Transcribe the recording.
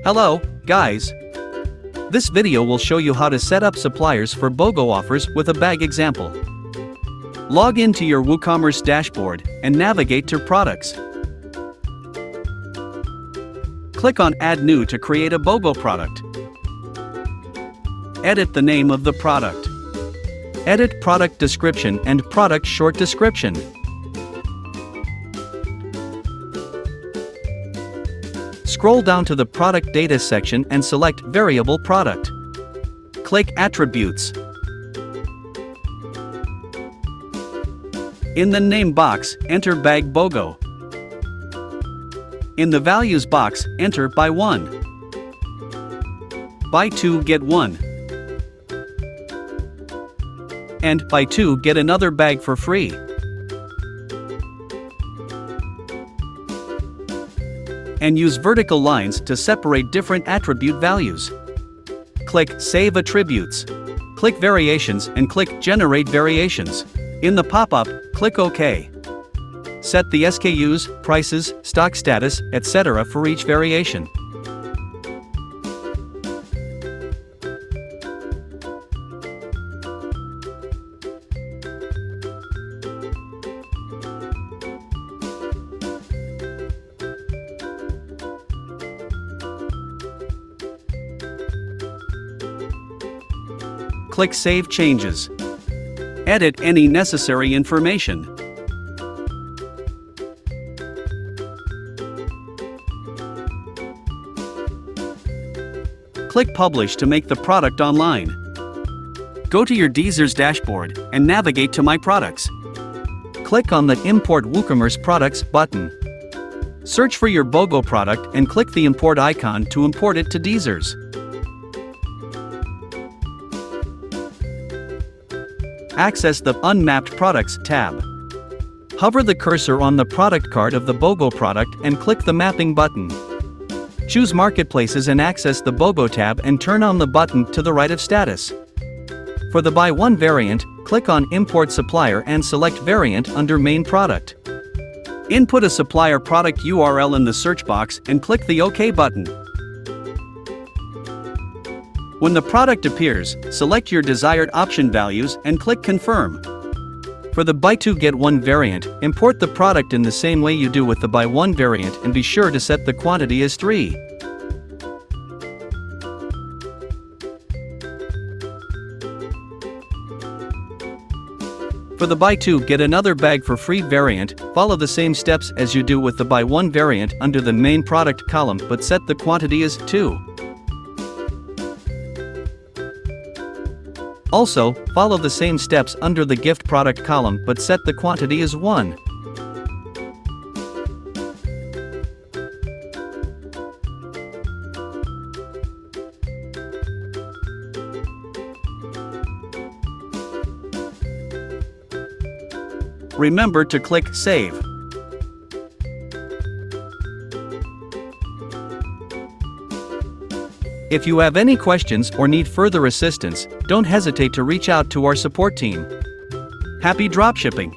Hello, guys. This video will show you how to set up suppliers for BOGO offers with a bag example. Log into your WooCommerce dashboard and navigate to Products. Click on Add New to create a BOGO product. Edit the name of the product. Edit product description and product short description. Scroll down to the product data section and select Variable Product. Click Attributes. In the name box, enter Bag BOGO. In the values box, enter Buy 1. Buy 2 get 1. And Buy 2 get another bag for free. And use vertical lines to separate different attribute values. Click Save Attributes. Click Variations and click Generate Variations. In the pop-up, click OK. Set the SKUs, prices, stock status, etc. for each variation. Click Save Changes. Edit any necessary information. Click Publish to make the product online. Go to your DSers dashboard and navigate to My Products. Click on the Import WooCommerce Products button. Search for your BOGO product and click the import icon to import it to DSers. Access the Unmapped Products tab. Hover the cursor on the product card of the BOGO product and click the Mapping button. Choose Marketplaces and access the BOGO tab and turn on the button to the right of Status. For the Buy 1 variant, click on Import Supplier and select Variant under Main Product. Input a supplier product URL in the search box and click the OK button. When the product appears, select your desired option values and click Confirm. For the Buy 2 Get 1 variant, import the product in the same way you do with the Buy 1 variant and be sure to set the quantity as 3. For the Buy 2 Get Another Bag for Free variant, follow the same steps as you do with the Buy 1 variant under the Main Product column but set the quantity as 2. Also, follow the same steps under the Gift Product column but set the quantity as 1. Remember to click Save. If you have any questions or need further assistance, don't hesitate to reach out to our support team. Happy dropshipping!